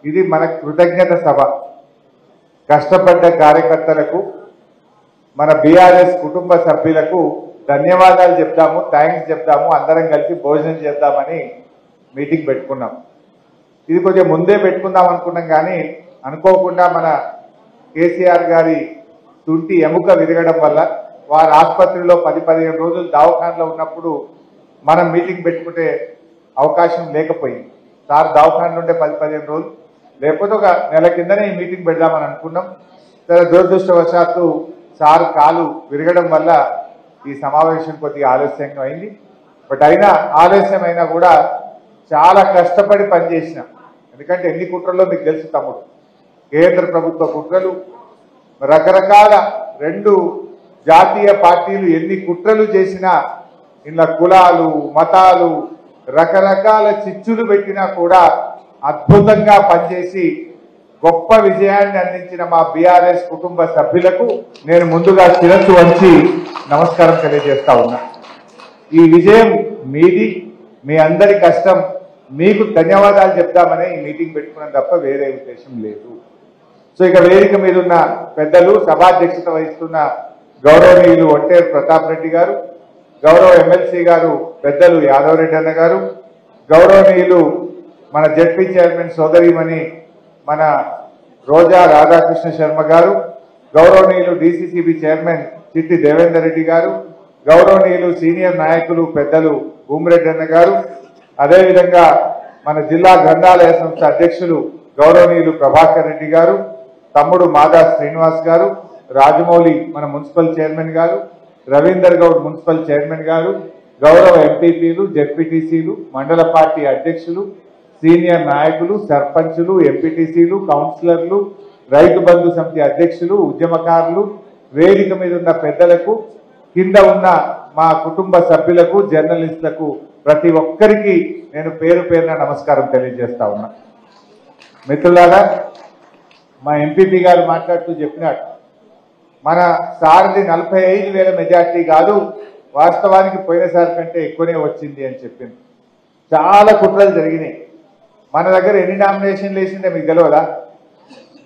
ఇది మన కృతజ్ఞత సభ. కష్టపడ్డ కార్యకర్తలకు, మన బీఆర్ఎస్ కుటుంబ సభ్యులకు ధన్యవాదాలు చెప్తాము, థ్యాంక్స్ చెప్తాము, అందరం కలిసి భోజనం చేద్దామని మీటింగ్ పెట్టుకున్నాం. ఇది కొంచెం ముందే పెట్టుకుందాం అనుకున్నాం, కానీ అనుకోకుండా మన కేసీఆర్ గారి తుంటి ఎముక విరగడం వల్ల వారి ఆసుపత్రిలో 10-15 రోజులు దవాఖానలో ఉన్నప్పుడు మనం మీటింగ్ పెట్టుకుంటే అవకాశం లేకపోయింది. సార్ దవాఖాన నుండే 10-15 రోజులు, లేకపోతే ఒక నెల కిందనే ఈ మీటింగ్ పెడదామని అనుకున్నాం. సరే, దురదృష్టవశాత్తు సార్ కాలు విరగడం వల్ల ఈ సమావేశం కొద్దిగా ఆలస్యంగా అయింది. బట్ అయినా ఆలస్యమైనా కూడా చాలా కష్టపడి పనిచేసిన. ఎందుకంటే ఎన్ని కుట్రలో మీకు తెలుసు తమ్ముడు, కేంద్ర ప్రభుత్వ కుట్రలు, రకరకాల 2 జాతీయ పార్టీలు ఎన్ని కుట్రలు చేసినా, ఇలా కులాలు మతాలు రకరకాల చిచ్చులు పెట్టినా కూడా అద్భుతంగా పనిచేసి గొప్ప విజయాన్ని అందించిన మా బీఆర్ఎస్ కుటుంబ సభ్యులకు నేను ముందుగా శిరస్సు వంచి నమస్కారం తెలియజేస్తా ఉన్నా. ఈ విజయం మీది, మీ అందరి కష్టం. మీకు ధన్యవాదాలు చెప్తామనే ఈ మీటింగ్ పెట్టుకున్నాం తప్ప వేరే ఉద్దేశం లేదు. సో ఇక వేదిక మీద ఉన్న పెద్దలు, సభాధ్యక్షత వహిస్తున్న గౌరవనీయులు ఒంటేరు ప్రతాప్ రెడ్డి గారు, గౌరవ ఎమ్మెల్సీ గారు పెద్దలు యాదవ్ రెడ్డి అన్న గారు, గౌరవనీయులు మన జెడ్పీ చైర్మన్ సోదరిమణి మన రోజా రాధాకృష్ణ శర్మ గారు, గౌరవనీయులు డిసిసిబి చైర్మన్ చిట్టి దేవేందర్ రెడ్డి గారు, గౌరవనీయులు సీనియర్ నాయకులు పెద్దలు భూమిరెడ్డి అన్న గారు, అదేవిధంగా మన జిల్లా గ్రంథాలయ సంస్థ అధ్యక్షులు గౌరవనీయులు ప్రభాకర్ రెడ్డి గారు, తమ్ముడు మాదా శ్రీనివాస్ గారు, రాజమౌళి మన మున్సిపల్ చైర్మన్ గారు, రవీందర్ గౌడ్ మున్సిపల్ చైర్మన్ గారు, గౌరవ ఎంపీపీలు, జెడ్పీటీసీలు, మండల పార్టీ అధ్యక్షులు, సీనియర్ నాయకులు, సర్పంచులు, ఎంపీటీసీలు, కౌన్సిలర్లు, రైతు బంధు సమితి అధ్యక్షులు, ఉద్యమకారులు, వేదిక మీద ఉన్న పెద్దలకు, కింద ఉన్న మా కుటుంబ సభ్యులకు, జర్నలిస్టులకు ప్రతి ఒక్కరికి నేను పేరు పేరున నమస్కారం తెలియజేస్తా ఉన్నా. మిత్రులారా, మా ఎంపీపీ గారు మాట్లాడుతూ చెప్పినాడు, మన సార్ది 45,000 మెజార్టీ కాదు, వాస్తవానికి పోయినసారి కంటే ఎక్కువనే వచ్చింది అని చెప్పింది. చాలా కుట్రలు జరిగినాయి. మన దగ్గర ఎన్ని నామినేషన్లు వేసిందే మీకు తెలియదా?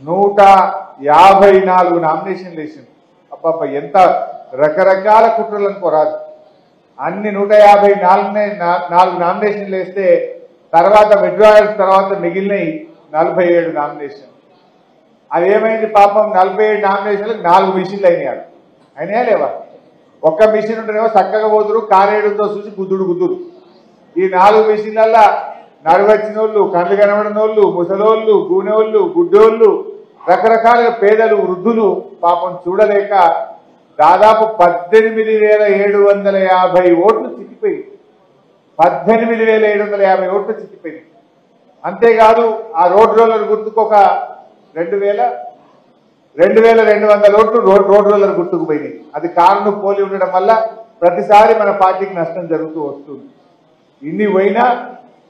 154 నామినేషన్లు వేసింది. అబ్బబ్బ, ఎంత రకరకాల కుట్రలు అనుకోరాదు. అన్ని 154 నామినేషన్లు వేస్తే తర్వాత విడ్రాయల్స్ తర్వాత మిగిలినవి 47 నామినేషన్. అది ఏమైంది పాపం, 47 నామినేషన్లకు 4 మిషన్లు అయినాయి. అయినాయా లేవా? ఒక్క మిషన్ ఉంటేనేమో చక్కగా పోతురు, కారేడుతో చూసి గుద్దుడు. ఈ 4 మిషన్లల్లా నడవచ్చిన వాళ్ళు, కళ్ళు కనబడిన వాళ్ళు, ముసలోళ్ళు, గూనెోళ్ళు, గుడ్డోళ్ళు, రకరకాలుగా పేదలు, వృద్ధులు పాపం చూడలేక దాదాపు 18,750 ఓట్లు చిక్కిపోయి, 18,750 ఓట్లు చిక్కిపోయింది. అంతేకాదు ఆ రోడ్ రోలర్ గుర్తుకు ఒక 2,200 ఓట్లు రోడ్ రోలర్ గుర్తుకు పోయింది. అది కారును పోలి ఉండడం వల్ల ప్రతిసారి మన పార్టీకి నష్టం జరుగుతూ వస్తుంది. ఇన్ని పోయినా,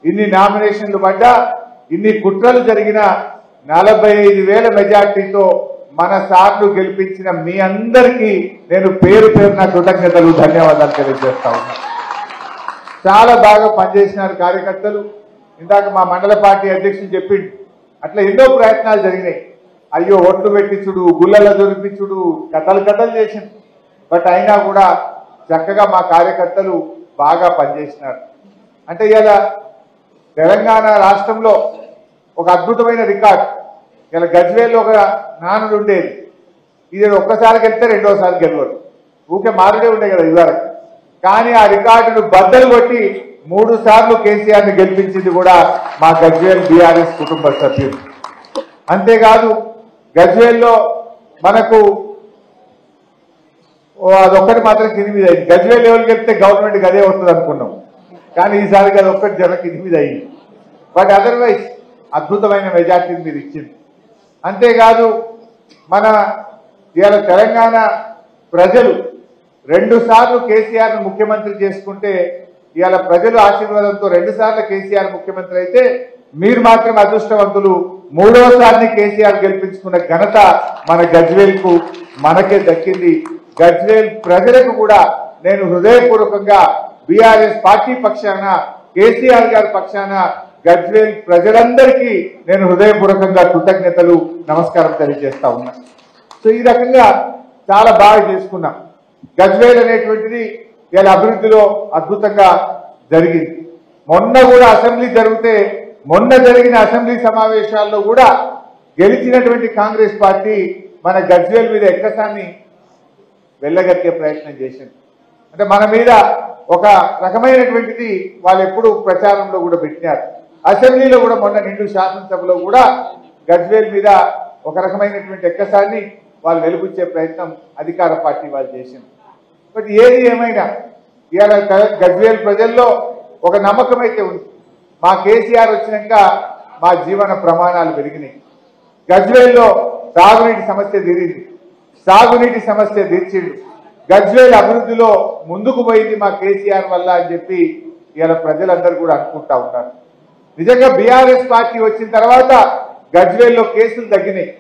ఇన్ని నామినేషన్లు పడ్డా, ఇన్ని కుట్రలు జరిగిన 45,000 మెజార్టీతో మన సార్లు గెలిపించిన మీ అందరికీ నేను పేరు పేరున కృతజ్ఞతలు, ధన్యవాదాలు తెలియజేస్తా ఉన్నా. చాలా బాగా పనిచేసినారు కార్యకర్తలు. ఇందాక మా మండల పార్టీ అధ్యక్షుడు చెప్పిండు, అట్లా ఎన్నో ప్రయత్నాలు జరిగినాయి. అయ్యో ఓట్లు పెట్టించుడు, గుళ్ళలో దొరికించుడు, కథలు చేసింది. బట్ అయినా కూడా చక్కగా మా కార్యకర్తలు బాగా పనిచేసినారు. అంటే ఇలా తెలంగాణ రాష్ట్రంలో ఒక అద్భుతమైన రికార్డ్. ఇలా గజ్వేల్లో ఒక నానుడు ఉండేది, ఇది ఒక్కసారి గెలిస్తే రెండోసారి గెలవరు, ఊకే మారుడే ఉండే కదా ఇదివరకు. కానీ ఆ రికార్డును బద్దలు కొట్టి 3 సార్లు కేసీఆర్ని గెలిపించింది కూడా మా గజ్వేల్ బీఆర్ఎస్ కుటుంబ సభ్యులు. అంతేకాదు గజ్వేల్లో మనకు అదొక్కటి మాత్రం కింది మీద అయింది. గజ్వేల్ లెవెల్కి వెళ్తే గవర్నమెంట్కి అదే వస్తుంది అనుకున్నాం, కానీ ఈసారికి అది ఒక్కటి జర కింది మీద అయింది. బట్ అదర్వైజ్ అద్భుతమైన మెజార్టీని మీరు ఇచ్చింది. అంతేకాదు మన ఇవాళ తెలంగాణ ప్రజలు 2 సార్లు కేసీఆర్ను ముఖ్యమంత్రి చేసుకుంటే, ఇవాళ ప్రజలు ఆశీర్వాదంతో 2 సార్లు కేసీఆర్ ముఖ్యమంత్రి అయితే, మీరు మాత్రం అదృష్టవంతులు, 3వసారిని కేసీఆర్ గెలిపించుకున్న ఘనత మన గజ్వేల్కు మనకే దక్కింది. గజ్వేల్ ప్రజలకు కూడా నేను హృదయపూర్వకంగా బీఆర్ఎస్ పార్టీ పక్షాన, కేసీఆర్ గారి పక్షాన, గజ్వేల్ ప్రజలందరికీ నేను హృదయపూర్వకంగా కృతజ్ఞతలు నమస్కారం తెలియజేస్తా ఉన్నా. సో ఈ రకంగా చాలా బాగా చేసుకున్నాం. గజ్వేల్ అనేటువంటిది ఇలా అభివృద్ధిలో అద్భుతంగా జరిగింది. మొన్న కూడా అసెంబ్లీ జరిగితే మొన్న జరిగిన అసెంబ్లీ సమావేశాల్లో కూడా గెలిచినటువంటి కాంగ్రెస్ పార్టీ మన గజ్వేల్ మీద ఎక్కసాన్ని వెళ్ళగక్కే ప్రయత్నం చేసింది. అంటే మన మీద ఒక రకమైనటువంటిది వాళ్ళు ఎప్పుడు ప్రచారంలో కూడా పెట్టినారు. అసెంబ్లీలో కూడా మొన్న నిండు శాసనసభలో కూడా గజ్వేల్ మీద ఒక రకమైనటువంటి ఎక్కసాన్ని వాళ్ళు వెలుగుచ్చే ప్రయత్నం అధికార పార్టీ వాళ్ళు చేసింది. బట్ ఏది ఏమైనా ఇవాళ గజ్వేల్ ప్రజల్లో ఒక నమ్మకం అయితే ఉంది. మా కేసీఆర్ వచ్చినాక మా జీవన ప్రమాణాలు పెరిగినాయి. గజ్వేల్లో తాగునీటి సమస్య తీరింది, సాగునీటి సమస్య తీర్చిండు. గజ్వేల్ అభివృద్ధిలో ముందుకు పోయింది మా కేసీఆర్ వల్ల అని చెప్పి ఇవాళ ప్రజలందరూ కూడా అనుకుంటా ఉన్నారు. నిజంగా బీఆర్ఎస్ పార్టీ వచ్చిన తర్వాత గజ్వేల్లో కేసులు తగ్గినాయి.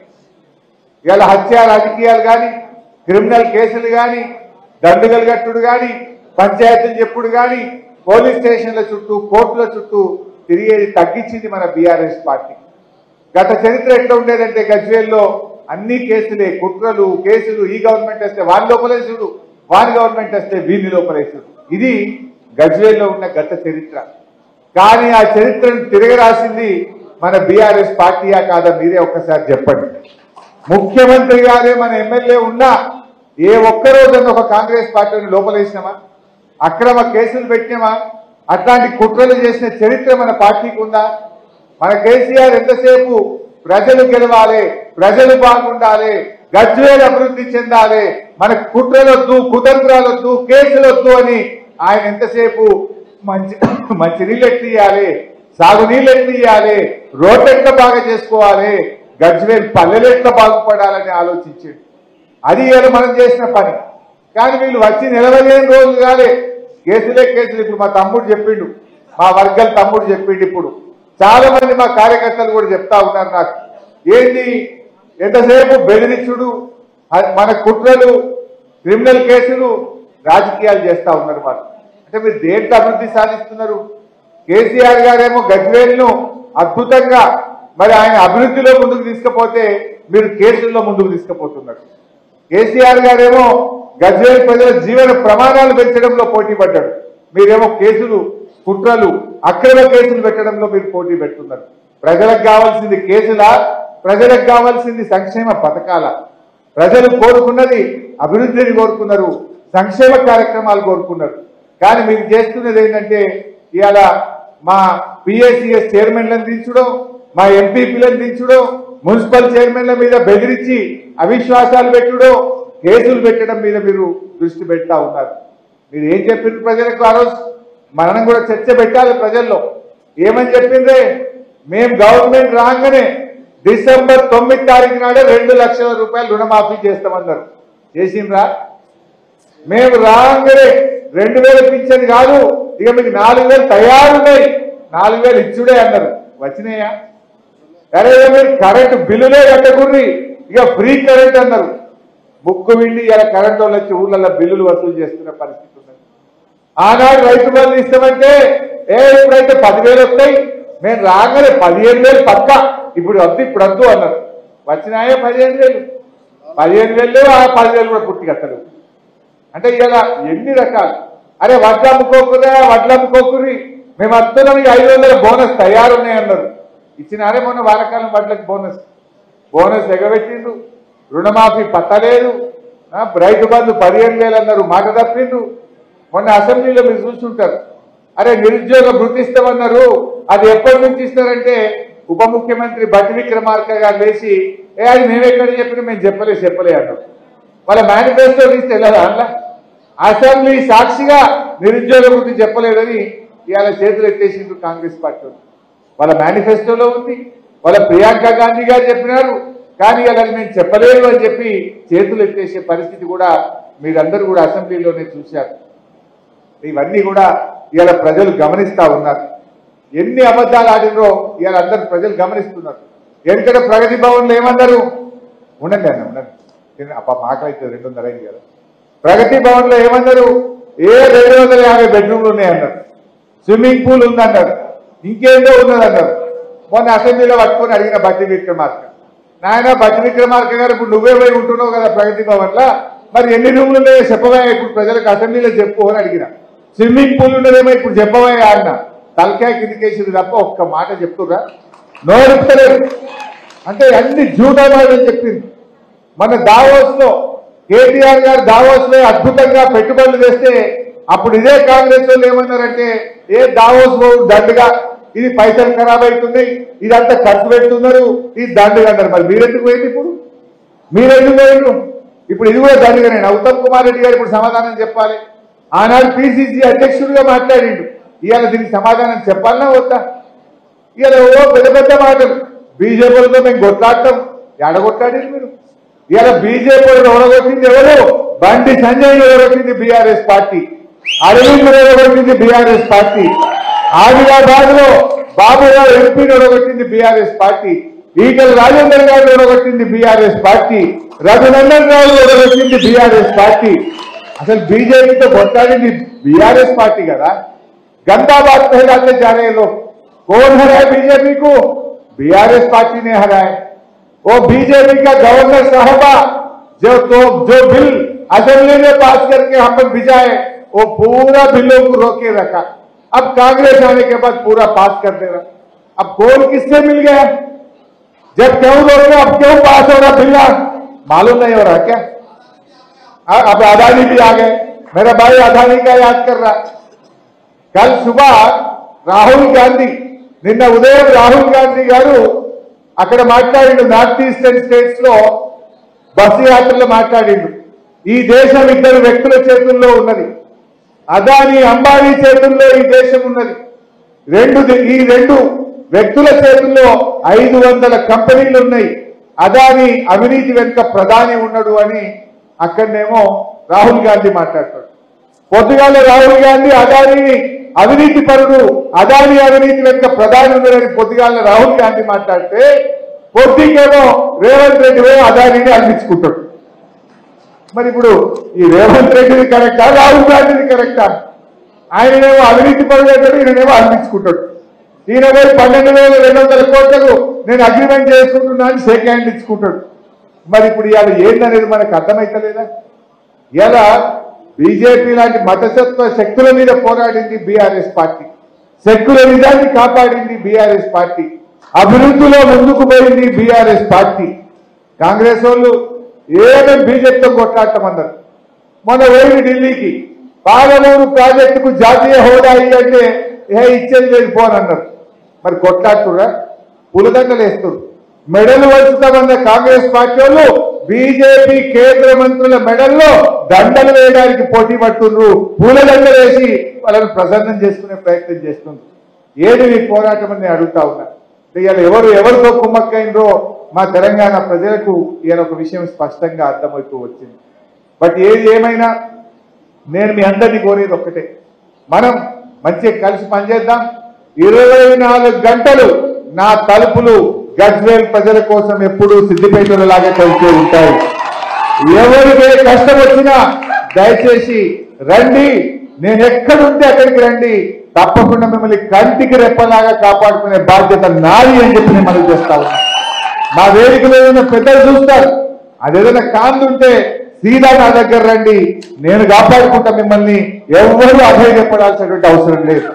ఇవాళ హత్య రాజకీయాలు కానీ, క్రిమినల్ కేసులు కానీ, దండుగలు కట్టుడు కానీ, పంచాయతీలు చెప్పుడు కానీ, పోలీస్ స్టేషన్ల చుట్టూ కోర్టుల చుట్టూ తిరిగేది తగ్గించింది మన బీఆర్ఎస్ పార్టీ. గత చరిత్ర ఎట్లా ఉండేదంటే గజ్వేల్లో అన్ని కేసులే, కుట్రలు కేసులు. ఈ గవర్నమెంట్ వస్తే వాని లోపలేసుడు, వాని గవర్నమెంట్ వస్తే వీని లోపలేసుడు. ఇది గజ్వేల్లో ఉన్న గత చరిత్ర. కానీ ఆ చరిత్రను తిరగరాసింది మన బీఆర్ఎస్ పార్టీయా కాదా మీరే ఒక్కసారి చెప్పండి. ముఖ్యమంత్రి గారే మన ఎమ్మెల్యే ఉన్నా ఏ ఒక్కరోజన్నా ఒక కాంగ్రెస్ పార్టీని లోపలేసినామా? అక్రమ కేసులు పెట్టినామా? అట్లాంటి కుట్రలు చేసిన చరిత్ర మన పార్టీకి ఉందా? మన కేసీఆర్ ఎంతసేపు ప్రజలు గెలవాలి, ప్రజలు బాగుండాలి, గజ్వేల్ అభివృద్ధి చెందాలి, మన కుట్రలొద్దు, కుతంత్రాలొద్దు, కేసులొద్దు అని ఆయన ఎంతసేపు మంచి నీళ్ళు ఎట్లియాలి, సాగునీళ్ళు ఎట్లియాలి, రోడ్లు ఎట్లా బాగా చేసుకోవాలి, గజ్వేల్ పల్లెలు ఎట్లా బాగుపడాలని ఆలోచించాడు. అది ఇలా మనం చేసిన పని. కానీ వీళ్ళు వచ్చి నిలవలేని రోజులు కాలే, కేసులే కేసులు. ఇప్పుడు మా తమ్ముడు చెప్పిండు, మా వర్గాల తమ్ముడు చెప్పిండు. ఇప్పుడు చాలా మంది మా కార్యకర్తలు కూడా చెప్తా ఉన్నారు నాకు, ఏంటి ఎంతసేపు బెదిరించుడు, మన కుట్రలు, క్రిమినల్ కేసులు, రాజకీయాలు చేస్తా ఉన్నారు వాళ్ళు. అంటే మీరు దేంట్లో అభివృద్ధి సాధిస్తున్నారు? కేసీఆర్ గారేమో గజ్వేల్ను అద్భుతంగా మరి ఆయన అభివృద్ధిలో ముందుకు తీసుకుపోతే మీరు కేసుల్లో ముందుకు తీసుకుపోతున్నారు. కేసీఆర్ గారేమో గజ్వేల్ ప్రజల జీవన ప్రమాణాలు పెంచడంలో పోటీ పడ్డాడు. మీరేమో కేసులు, కుట్రలు, అక్రమ కేసులు పెట్టడంలో మీరు పోటీ పెడుతున్నారు. ప్రజలకు కావాల్సింది కేసులా? ప్రజలకు కావాల్సింది సంక్షేమ పథకాల? ప్రజలు కోరుకున్నది అభివృద్ధిని కోరుకున్నారు, సంక్షేమ కార్యక్రమాలు కోరుకున్నారు. కానీ మీరు చేస్తున్నది ఏంటంటే ఇవాళ మా పిఎస్సిఎస్ చైర్మన్లను దించడం, మా ఎంపీపీలను దించడం, మున్సిపల్ చైర్మన్ల మీద బెదిరించి అవిశ్వాసాలు పెట్టడం, కేసులు పెట్టడం మీద మీరు దృష్టి పెడతా ఉన్నారు. మీరు ఏం చెప్పారు ప్రజలకు? ఆ రోజు మనం కూడా చర్చ పెట్టాలి ప్రజల్లో. ఏమని చెప్పిందే? మేము గవర్నమెంట్ రాగానే డిసెంబర్ 9 తారీఖు నాడే 2 లక్షల రూపాయలు రుణమాఫీ చేస్తామన్నారు. చేసిండ్రా? మేము రాగానే 2000 పింఛన్ కాదు, ఇక మీకు 4000 తయారున్నాయి, 4000 ఇచ్చుడే అన్నారు. వచ్చినాయా? అరే మీరు కరెంటు బిల్లులే కట్టకుర్రి, ఇక ఫ్రీ కరెంట్ అన్నారు. ముక్కు విండి ఇలా కరెంట్ వాళ్ళు వచ్చి ఊళ్ళల్లో బిల్లులు వసూలు చేస్తున్న పరిస్థితి ఉన్నది. ఆనాడు రైతు బంధు ఇస్తామంటే ఇప్పుడైతే 10,000 వస్తాయి, మేము రాగానే 15,000 పక్క, ఇప్పుడు వద్దు ఇప్పుడు వద్దు అన్నారు. వచ్చినాయే 15,000. 15,000 ఆ 10,000 కూడా పూర్తిగా వస్తలేవు. అంటే ఇలా ఎన్ని రకాలు. అరే వడ్లు అమ్ముకోకురా, వడ్లు అమ్ముకోకురి, మేము వస్తున్నాం, 500 బోనస్ తయారున్నాయన్నారు. ఇచ్చినారే మొన్న వారకాలం వడ్లకు బోనస్ ఎగబెట్టిండ్రు. రుణమాఫీ పట్టలేదు. రైతు బంధు 15,000 అన్నారు, మాట తప్పిండ్రు. మొన్న అసెంబ్లీలో మీరు చూస్తుంటారు. అరే నిరుద్యోగ భృతి ఇస్తామన్నారు, అది ఎప్పటి నుంచి ఇస్తారంటే ఉప ముఖ్యమంత్రి బట్టి విక్రమార్క గారు లేచి అది మేమెక్కడ చెప్పినా మేము చెప్పలే అన్నారు. వాళ్ళ మేనిఫెస్టో తీస్తే వెళ్ళారా? అలా అసెంబ్లీ సాక్షిగా నిరుద్యోగ భృతి చెప్పలేదని ఇవాళ చేతులు ఎత్తేసిండ్రు కాంగ్రెస్ పార్టీ. వాళ్ళ మేనిఫెస్టోలో ఉంది, వాళ్ళ ప్రియాంక గాంధీ గారు చెప్పినారు. కానీ అలా మేము చెప్పలేదు అని చెప్పి చేతులు ఎత్తేసే పరిస్థితి కూడా మీరందరూ కూడా అసెంబ్లీలోనే చూశారు. ఇవన్నీ కూడా ఇవాళ ప్రజలు గమనిస్తా ఉన్నారు. ఎన్ని అబద్ధాలు ఆడినో ఇవాళ అందరూ ప్రజలు గమనిస్తున్నారు. ఎందుకంటే ప్రగతి భవన్లో ఏమన్నారు? ఉండండి అన్న ఉండండి, మాకైతే 200 అయింది కదా. ప్రగతి భవన్లో ఏమన్నారు? 250 బెడ్రూమ్లు ఉన్నాయన్నారు, స్విమ్మింగ్ పూల్ ఉందన్నారు. ఇంకేందో ఉన్నదన్నారు. మొన్న అసెంబ్లీలో పట్టుకొని అడిగిన బట్టి విక్రమార్క, నాయన బట్టి విక్రమార్క గారు ఇప్పుడు నువ్వే పోయి ఉంటున్నావు కదా ప్రగతి భవన్లో, మరి ఎన్ని రూములు ఉన్నాయో చెప్పవా ఇప్పుడు ప్రజలకు అసెంబ్లీలో చెప్పు అని అడిగిన. స్విమ్మింగ్ పూల్ ఉన్నదేమో ఇప్పుడు చెప్పవా అన్న. తలకాయ కిందికేసింది తప్ప ఒక్క మాట చెప్తురా, నోరుతలేదు. అంటే అన్ని జూటాబాదని చెప్పింది. మన దావోస్ లో కేటీఆర్ గారు దావోస్ లో అద్భుతంగా పెట్టుబడులు చేస్తే అప్పుడు ఇదే కాంగ్రెస్ వాళ్ళు ఏమన్నారంటే, ఏ దావోస్ దండుగా, ఇది పైసలు ఖరాబ్ అవుతుంది, ఇదంతా ఖర్చు పెడుతున్నారు, ఇది దండుగా అన్నారు. మరి మీరెందుకు పోయింది ఇప్పుడు? మీరెందుకు పోయిండ్రు? ఇప్పుడు ఇది కూడా దండుగా. నేను ఉత్తమ్ కుమార్ రెడ్డి గారు ఇప్పుడు సమాధానం చెప్పాలి. ఆనాడు పిసిసి అధ్యక్షుడిగా మాట్లాడిండు, ఇవాళ దీనికి సమాధానం చెప్పాలన్నా వద్దా? ఇవాళ ఓ పెద్ద పెద్ద మాటలు, బీజేపీలతో మేము కొట్లాడతాం. ఎడగొట్టాడు మీరు? ఇవాళ బీజేపీ ఓడగొట్టింది ఎవరు? బండి సంజయ్ ఓడగొట్టింది బీఆర్ఎస్ పార్టీ, అరవింద్ ఓడగొట్టింది బీఆర్ఎస్ పార్టీ, ఆదిలాబాద్ లో బాబురావు ఎంపీని ఓడగొట్టింది బీఆర్ఎస్ పార్టీ, ఈటల రాజేందర్ గారిని ఓడగొట్టింది బీఆర్ఎస్ పార్టీ, రఘునందన్ రావు ఓడగొట్టింది బీఆర్ఎస్ పార్టీ. అసలు బీజేపీతో కొట్లాడింది బీఆర్ఎస్ పార్టీ కదా. गंदा बात कहलाते जा रहे लोग। कौन हराए बीजेपी को? बीआरएस पार्टी ने हराए। वो बीजेपी का गवर्नर साहबा जो बिल असेंबली में पास करके हम पर भिजाए, वो पूरा बिलों को रोके रखा। अब कांग्रेस आने के बाद पूरा पास कर दे रहा। अब कौन किससे मिल गया? जब क्यों रोक रहे, अब क्यों पास हो रहा बिल? मालूम नहीं हो रहा क्या? अब अदानी भी आ गए। मेरा भाई अदानी का याद कर रहा। कल सुबह राहुल गांधी, నిన్న ఉదయం రాహుల్ గాంధీ గారు అక్కడ మాట్లాడిండు, నార్త్ ఈస్టర్న్ స్టేట్స్ లో బస్సు యాత్రలో మాట్లాడిండు. ఈ దేశం ఇద్దరు వ్యక్తుల చేతుల్లో ఉన్నది, అదానీ అంబానీ చేతుల్లో ఈ దేశం ఉన్నది. ఈ రెండు వ్యక్తుల చేతుల్లో 500 కంపెనీలు ఉన్నాయి. అదానీ అవినీతి వెనుక ప్రధాని ఉన్నాడు అని అక్కడనేమో రాహుల్ గాంధీ మాట్లాడతాడు. పొద్దుగాల రాహుల్ గాంధీ అదానీ అవినీతి పరుడు, అదానీ అవినీతి వెనుక ప్రధాని ఉన్నాడని పొద్దుగాల రాహుల్ గాంధీ మాట్లాడితే, పొద్దుకేమో రేవంత్ రెడ్డి అదానీని అనిపించుకుంటాడు. మరి ఇప్పుడు ఈ రేవంత్ రెడ్డిని కరెక్టా, రాహుల్ గాంధీని కరెక్టా? ఆయననేమో అవినీతి పరుడు అంటాడు, ఈయననేమో అనిపించుకుంటాడు. ఈయన పోయి 12,200 కోట్లకు నేను అగ్రిమెంట్ చేసుకుంటున్నా అని షేక్ హ్యాండ్ ఇచ్చుకుంటాడు. మరి ఇప్పుడు ఇవాళ ఏందనేది మనకు అర్థమైతలేదా? ఇలా బీజేపీ లాంటి మతసత్వ శక్తుల మీద పోరాడింది బీఆర్ఎస్ పార్టీ, సెక్యులరిజాన్ని కాపాడింది బీఆర్ఎస్ పార్టీ, అభివృద్ధిలో ముందుకు పోయింది బీఆర్ఎస్ పార్టీ. కాంగ్రెస్ వాళ్ళు ఏమేమి బీజేపీతో కొట్లాడటమన్నారు. మొన్న పోయింది ఢిల్లీకి, పాలమూరు ప్రాజెక్టుకు జాతీయ హోదా అంటే ఇచ్చేది లేదు పోనన్నారు. మరి కొట్లాడుతురా, పులదండలు వేస్తున్నారు, మెడలు వంచుతామన్న కాంగ్రెస్ పార్టీ వాళ్ళు బీజేపీ కేంద్ర మంత్రుల మెడల్లో దండలు వేయడానికి పోటీ పడుతున్నారు, పూలదండలు వేసి వాళ్ళని ప్రసన్నం చేసుకునే ప్రయత్నం చేస్తున్నారు. ఏది మీ పోరాటం అని నేను అడుగుతా ఉన్నా. ఇవాళ ఎవరితో కుమ్మక్కైందో మా తెలంగాణ ప్రజలకు ఇవాళ ఒక విషయం స్పష్టంగా అర్థమవుతూ వచ్చింది. బట్ ఏది ఏమైనా నేను మీ అందరినీ కోరేది ఒక్కటే, మనం మంచిగా కలిసి పనిచేద్దాం. 24 గంటలు నా తలుపులు గజ్వేల్ ప్రజల కోసం ఎప్పుడూ సిద్దిపేటలో లాగా కలిసే ఉంటాయి. ఎవరికే కష్టం వచ్చినా దయచేసి రండి, నేను ఎక్కడుంటే అక్కడికి రండి, తప్పకుండా మిమ్మల్ని కంటికి రెప్పలాగా కాపాడుకునే బాధ్యత నాది అని చెప్పి నేను మనవి చేస్తా ఉన్నా. మా వేదికలో ఏదైనా పెద్దలు చూస్తారు, అదేదైనా కాందుంటే సీదా నా దగ్గర రండి, నేను కాపాడుకుంటా మిమ్మల్ని. ఎవరు అధైర్యపడాల్సినటువంటి అవసరం లేదు.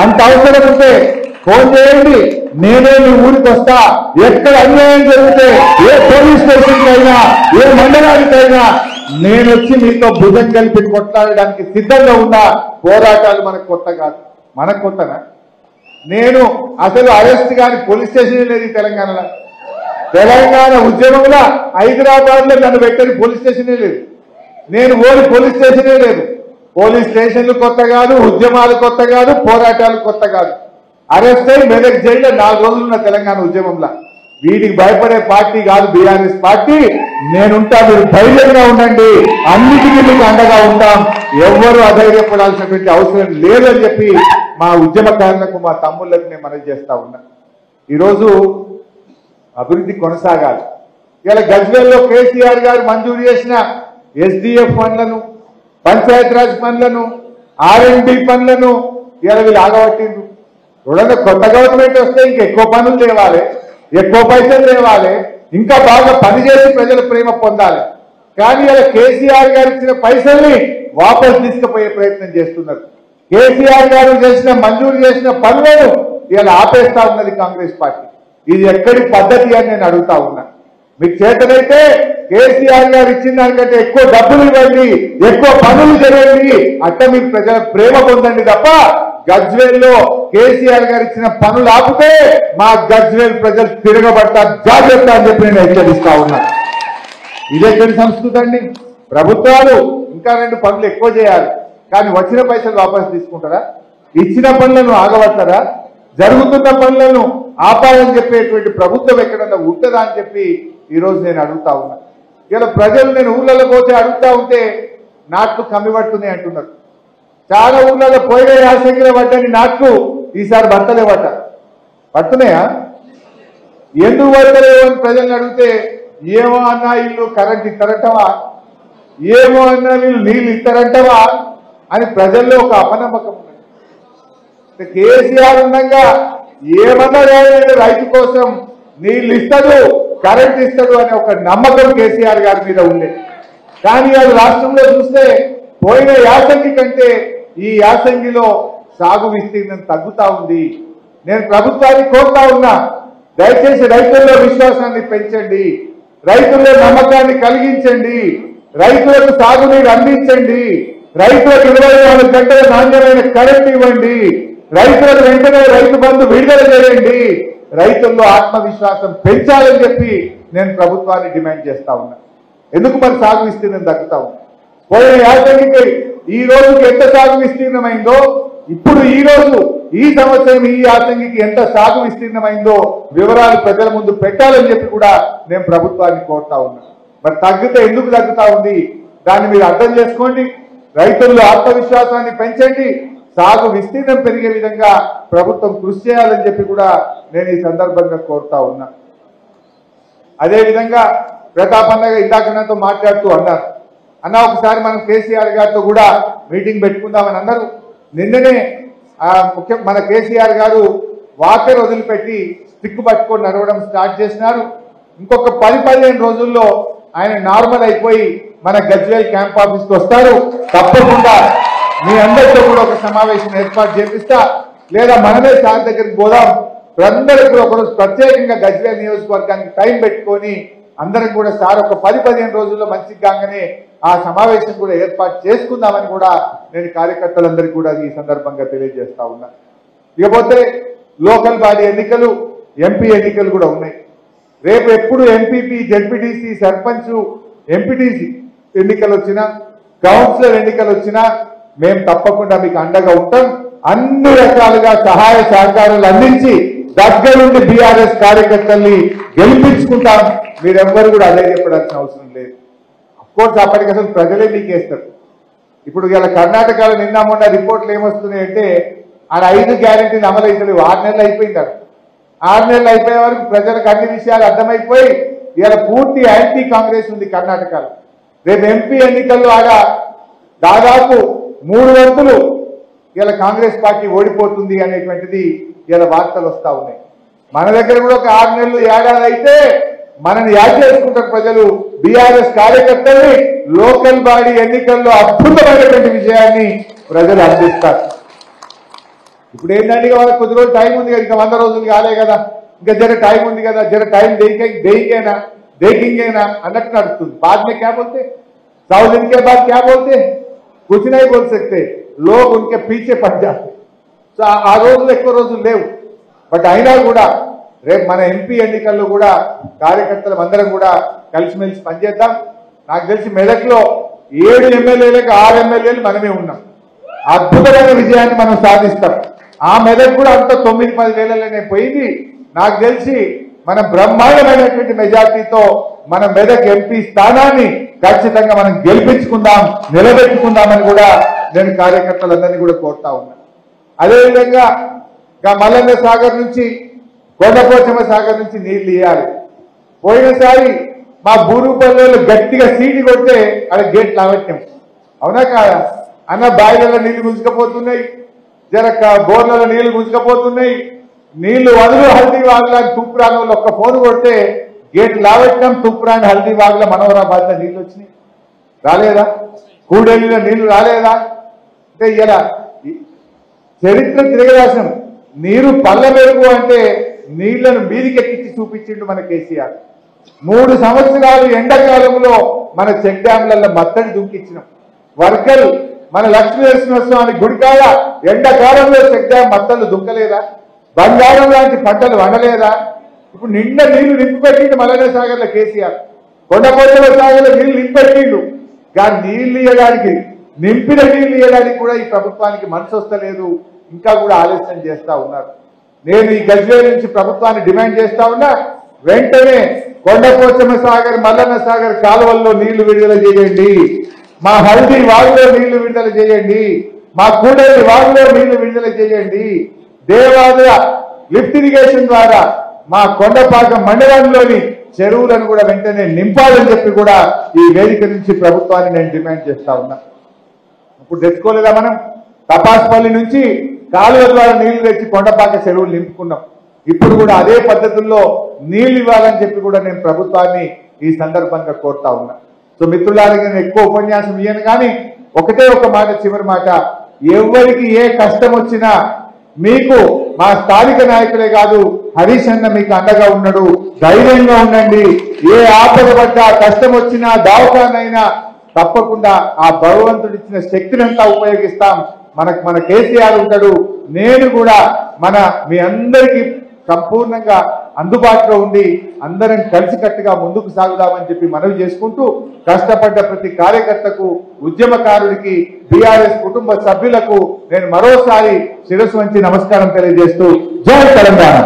అంత అవసరం ఉంటే ఫోన్ చేయండి, నేనే మీ ఊరికి వస్తా. ఎక్కడ అన్యాయం జరిగితే, ఏ పోలీస్ స్టేషన్కి అయినా, ఏ మండలానికైనా నేను వచ్చి మీతో భుజం కలిపి కొట్లాడడానికి సిద్ధంగా ఉన్నా. పోరాటాలు మనకు కొత్త కాదు. మనకు కొత్తనా? నేను అసలు అరెస్ట్ కాని పోలీస్ స్టేషన్ లేదు తెలంగాణలో. తెలంగాణ ఉద్యమంలో హైదరాబాద్ లో నన్ను పెట్టని పోలీస్ స్టేషనే లేదు. నేను ఓడి పోలీస్ స్టేషనే లేదు. పోలీస్ స్టేషన్లు కొత్త కాదు, ఉద్యమాలు కొత్త కాదు, పోరాటాలు కొత్త కాదు. అరెస్ట్ అయి మెదక్ జైల్లో 4 రోజులు ఉన్న తెలంగాణ ఉద్యమంలో. వీటికి భయపడే పార్టీ కాదు బీఆర్ఎస్ పార్టీ. నేనుంటా, మీరు ధైర్యంగా ఉండండి, అన్నిటికీ మీకు అండగా ఉంటాం. ఎవ్వరూ అధైర్యపడాల్సినటువంటి అవసరం లేదని చెప్పి మా ఉద్యమకారులకు, మా తమ్ముళ్లకు నేను మనవి చేస్తా ఉన్నా. ఈరోజు అభివృద్ధి కొనసాగాలి. ఇలా గజ్వేల్లో కేసీఆర్ గారు మంజూరు చేసిన ఎస్డిఎఫ్ పనులను, పంచాయతీరాజ్ పనులను, R&D పనులను ఇలా వీళ్ళు ఆగబట్టిండ్రు. చూడండి, కొత్త గవర్నమెంట్ వస్తే ఇంకా ఎక్కువ పనులు తేవాలి, ఎక్కువ పైసలు తేవాలి, ఇంకా బాగా పనిచేసి ప్రజల ప్రేమ పొందాలి. కానీ ఇలా కేసీఆర్ గారు ఇచ్చిన పైసల్ని వాపసు తీసుకుపోయే ప్రయత్నం చేస్తున్నారు. కేసీఆర్ గారు మంజూరు చేసిన పనులను ఇలా ఆపేస్తా ఉన్నది కాంగ్రెస్ పార్టీ. ఇది ఎక్కడి పద్ధతి అని నేను అడుగుతా ఉన్నా. మీకు చేతనైతే కేసీఆర్ గారు ఇచ్చిన దానికంటే ఎక్కువ డబ్బులు ఇవ్వండి, ఎక్కువ పనులు చేయండి, అట్ట మీకు ప్రజల ప్రేమ పొందండి తప్ప గజ్వేల్లో కేసీఆర్ గారు ఇచ్చిన పనులు ఆపితే మా గజ్వేల్ ప్రజలు తిరగబడతారు, జాగ్రత్త అని చెప్పి నేను హెచ్చరిస్తా ఉన్నా. ఇదెక్కడి సంస్కృతి అండి? ప్రభుత్వాలు ఇంకా 2 పనులు ఎక్కువ చేయాలి, కానీ వచ్చిన పైసలు వాపసు తీసుకుంటారా? ఇచ్చిన పనులను ఆగబడతారా? జరుగుతున్న పనులను ఆపాలని చెప్పేటువంటి ప్రభుత్వం ఎక్కడన్నా ఉంటుందా అని చెప్పి ఈరోజు నేను అడుగుతా ఉన్నా. ఇలా ప్రజలు నేను ఊళ్ళలో పోతే అడుగుతా ఉంటే నాట్లు కమ్మి పడుతున్నాయి అంటున్నారు. చాలా ఊళ్ళలో పోయిన యాసంగిలో పడ్డని నాట్లు ఈసారి పడతలేవట. పడుతున్నాయా? ఎందుకు పడతలేవు అని ప్రజల్ని అడిగితే ఏమో అన్నా వీళ్ళు కరెంట్ ఇస్తారంటవా, ఏమో అన్నా వీళ్ళు నీళ్ళు ఇస్తారంటవా అని ప్రజల్లో ఒక అపనమ్మకం ఉన్నది. కేసీఆర్ ఉండగా ఏమన్నా రైతు కోసం నీళ్లు ఇస్తాడు, కరెంట్ ఇస్తాడు అనే ఒక నమ్మకం కేసీఆర్ గారి మీద ఉంది. కానీ అది రాష్ట్రంలో చూస్తే పోయిన యాసంగి కంటే ఈ యాసంగిలో సాగు విస్తీర్ణం తగ్గుతా ఉంది. నేను ప్రభుత్వాన్ని కోరుతా ఉన్నా, దయచేసి రైతుల్లో విశ్వాసాన్ని పెంచండి, రైతుల్లో నమ్మకాన్ని కలిగించండి, రైతులకు సాగునీరు అందించండి, రైతులకు 24 గంటల నాణ్యమైన కరెంట్ ఇవ్వండి, రైతులకు వెంటనే రైతు బంధు విడుదల చేయండి, రైతుల్లో ఆత్మవిశ్వాసం పెంచాలని చెప్పి నేను ప్రభుత్వాన్ని డిమాండ్ చేస్తా ఉన్నా. ఎందుకు మరి సాగు విస్తీర్ణం తగ్గుతా ఉంది? పోయిన యాసంగికి ఈ రోజుకి ఎంత సాగు విస్తీర్ణమైందో, ఇప్పుడు ఈ రోజు ఈ సంవత్సరం ఈ యాసంగికి ఎంత సాగు విస్తీర్ణమైందో వివరాలు ప్రజల ముందు పెట్టాలని చెప్పి కూడా నేను ప్రభుత్వాన్ని కోరుతా ఉన్నా. మరి తగ్గితే ఎందుకు తగ్గుతా ఉంది దాన్ని మీరు అర్థం చేసుకోండి, రైతుల్లో ఆత్మవిశ్వాసాన్ని పెంచండి, సాగు విస్తీర్ణం పెరిగే విధంగా ప్రభుత్వం కృషి చేయాలని చెప్పి కూడా నేను ఈ సందర్భంగా కోరుతా ఉన్నా. అదేవిధంగా ప్రతాపన్న ఇందాక నాతో మాట్లాడుతూ అన్నారు, అన్న ఒకసారి మనం కేసీఆర్ గారితో కూడా మీటింగ్ పెట్టుకుందామని అన్నారు. నిన్ననే మన కేసీఆర్ గారు వాకర్ వదిలిపెట్టి స్టిక్ పట్టుకొని నడవడం స్టార్ట్ చేసినారు. ఇంకొక 10-15 రోజుల్లో ఆయన నార్మల్ అయిపోయి మన గజ్వేల్ క్యాంప్ ఆఫీస్కి వస్తారు. తప్పకుండా మీ అందరితో కూడా ఒక సమావేశం ఏర్పాటు చేపిస్తా, లేదా మనమే సార్ దగ్గరికి పోదాం, అందరికీ కూడా ఒకరోజు ప్రత్యేకంగా గజ్వేల్ నియోజకవర్గానికి టైం పెట్టుకొని అందరం కూడా సార్ ఒక 10-15 రోజుల్లో మంచిగా కాగానే ఆ సమావేశం కూడా ఏర్పాటు చేసుకుందామని కూడా నేను కార్యకర్తలందరికీ కూడా ఈ సందర్భంగా తెలియజేస్తా ఉన్నా. ఇకపోతే లోకల్ బాడీ ఎన్నికలు, ఎంపీ ఎన్నికలు కూడా ఉన్నాయి. రేపు ఎప్పుడు ఎంపీపీ, జెడ్పీటీసీ, సర్పంచ్, ఎంపీటీసీ ఎన్నికలు వచ్చినా, కౌన్సిలర్ ఎన్నికలు వచ్చినా మేము తప్పకుండా మీకు అండగా ఉంటాం. అన్ని రకాలుగా సహాయ సహకారాలు అందించి దగ్గరుండి బీఆర్ఎస్ కార్యకర్తల్ని గెలిపించుకుంటాం. మీరెవ్వరు కూడా అదే చెప్పడాల్సిన అవసరం లేదు. అఫ్కోర్స్ అప్పటికి అసలు ప్రజలే మీకేస్తారు. ఇప్పుడు ఇలా కర్ణాటకలో నిన్న మొన్న రిపోర్ట్లు ఏమొస్తున్నాయంటే ఆడ 5 గ్యారెంటీలు అమలు అవుతలేవు. 6 నెలలు అయిపోయింది. 6 నెలలు అయిపోయే వరకు ప్రజలకు అన్ని విషయాలు అర్థమైపోయి ఇలా పూర్తి యాంటీ కాంగ్రెస్ ఉంది కర్ణాటకలో. రేపు ఎంపీ ఎన్నికల్లో ఆడ దాదాపు 3 వంతులు ఇలా కాంగ్రెస్ పార్టీ ఓడిపోతుంది అనేటువంటిది ఇలా వార్తలు వస్తా ఉన్నాయి. మన దగ్గర కూడా ఒక 6 నెలలు, ఏడాది అయితే మనని యాడ్ చేసుకుంటారు ప్రజలు. బీఆర్ఎస్ కార్యకర్తల్ని లోకల్ బాడీ ఎన్నికల్లో అద్భుతమైనటువంటి విజయాన్ని ప్రజలు అందిస్తారు. ఇప్పుడు ఏంటంటే వాళ్ళకి కొద్ది రోజులు టైం ఉంది కదా, ఇంకా 100 రోజులు కాలే కదా, ఇంకా జర టైం ఉంది కదా, జర టైం देखेंगे అన్నట్టు నడుస్తుంది. बाद में क्या बोलते, 100 दिन के बाद क्या बोलते, कुछ नहीं बोल सकते, लोग उनके पीछे पड़ जाते. సో ఆ రోజులు ఎక్కువ రోజులు లేవు. బట్ అయినా కూడా రేపు మన ఎంపీ ఎన్నికల్లో కూడా కార్యకర్తలు అందరం కూడా కలిసిమెలిసి పనిచేద్దాం. నాకు తెలిసి మెదక్లో 7 ఎమ్మెల్యేలకు 6 ఎమ్మెల్యేలు మనమే ఉన్నాం. అద్భుతమైన విజయాన్ని మనం సాధిస్తాం. ఆ మెదక్ కూడా అంత 9-10 వేలలోనే పోయింది. నాకు తెలిసి మన బ్రహ్మాండమైనటువంటి మెజార్టీతో మన మెదక్ ఎంపీ స్థానాన్ని ఖచ్చితంగా మనం గెలిపించుకుందాం, నిలబెట్టుకుందామని కూడా నేను కార్యకర్తలందరినీ కూడా కోరుతా ఉన్నా. అదేవిధంగా మల్లన్న సాగర్ నుంచి, కొండపోచమ్మ సాగర్ నుంచి నీళ్లు ఇవ్వాలి. పోయినసారి మా బూరుపల్లెలు గట్టిగా సీటి కొడితే అక్కడ గేట్ లావట్యం, అవునా కాదా అన్న? బాయిలలో నీళ్లు గుంజుకపోతున్నాయి, జరక్క బోర్లలో నీళ్లు గుంజుకపోతున్నాయి, నీళ్లు వదులు హల్దీ వాగులా తూప్రాన్ వాళ్ళు ఒక్క ఫోన్ కొడితే గేట్ లావెట్టినాం, తూప్రాన్ హల్దీ వాగుల మనోహరాబాద్ లో నీళ్లు వచ్చినాయి. రాలేదా? కూడెల్లిలో నీళ్లు రాలేదా? అంటే ఇలా చరిత్ర తిరగరాశం. నీరు పళ్ళ మెరుగు అంటే నీళ్లను మీదికెక్కించి చూపించిండు మన కేసీఆర్. 3 సంవత్సరాలు ఎండాకాలంలో మన చెక్ డ్యాంలలో మత్తడి దుంకిచ్చినాం. వర్కల్ మన లక్ష్మీ నరసింహస్వామి గుడికాడ ఎండాకాలంలో చెక్ డ్యాం మత్తలు దుంకలేదా? బంగారం లాంటి పంటలు వండలేదా? ఇప్పుడు నిండా నీళ్లు నింపిపెట్టిండు మల్లన్న సాగర్లో కేసీఆర్. కొండపోచల సాగర్లో నీళ్లు నింపిపెట్టిండు. కానీ నీళ్లు ఇవ్వడానికి, నింపిన నీళ్లు ఇవ్వడానికి కూడా ఈ ప్రభుత్వానికి మనసు వస్తలేదు. ఇంకా కూడా ఆలస్యం చేస్తా ఉన్నారు. నేను ఈ గజ్వేల్ నుంచి ప్రభుత్వాన్ని డిమాండ్ చేస్తా ఉన్నా, వెంటనే కొండపోచమ్మ సాగర్, మల్లన్న సాగర్ కాలువల్లో నీళ్లు విడుదల చేయండి, మా హల్దీ వాగులో నీళ్లు విడుదల చేయండి, మా కూడలి వాగులో నీళ్లు విడుదల చేయండి, దేవాలయ లిఫ్ట్ ఇరిగేషన్ ద్వారా మా కొండపాకం మండలంలోని చెరువులను కూడా వెంటనే నింపాలని చెప్పి కూడా ఈ వేదిక నుంచి ప్రభుత్వాన్ని నేను డిమాండ్ చేస్తా ఉన్నా. ఇప్పుడు తెచ్చుకోలేదా? మనం తపాస్పల్లి నుంచి కాలువ ద్వారా నీళ్లు తెచ్చి కొండపాక చెరువులు నింపుకున్నాం. ఇప్పుడు కూడా అదే పద్ధతుల్లో నీళ్లు ఇవ్వాలని చెప్పి కూడా నేను ప్రభుత్వాన్ని ఈ సందర్భంగా కోరుతా ఉన్నా. సో మిత్రులారికి నేను ఎక్కువ ఉపన్యాసం ఇయ్యను, కానీ ఒకటే ఒక మాట, చివరి మాట, ఎవరికి ఏ కష్టం వచ్చినా మీకు మా స్థానిక నాయకులే కాదు, హరీష్ అన్న మీకు అండగా ఉన్నాడు. ధైర్యంగా ఉండండి. ఏ ఆపద పడ్డా, కష్టం వచ్చినా, దావకానైనా తప్పకుండా ఆ భగవంతుడిచ్చిన శక్తినంతా ఉపయోగిస్తాం. మన కేసీఆర్ ఉంటాడు. నేను కూడా మీ అందరికీ సంపూర్ణంగా అందుబాటులో ఉండి అందరం కలిసికట్టుగా ముందుకు సాగుదామని చెప్పి మనవి చేసుకుంటూ, కష్టపడ్డ ప్రతి కార్యకర్తకు, ఉద్యమకారుడికి, బీఆర్ఎస్ కుటుంబ సభ్యులకు నేను మరోసారి శిరస్సు వంచి నమస్కారం తెలియజేస్తూ జై తెలంగాణ.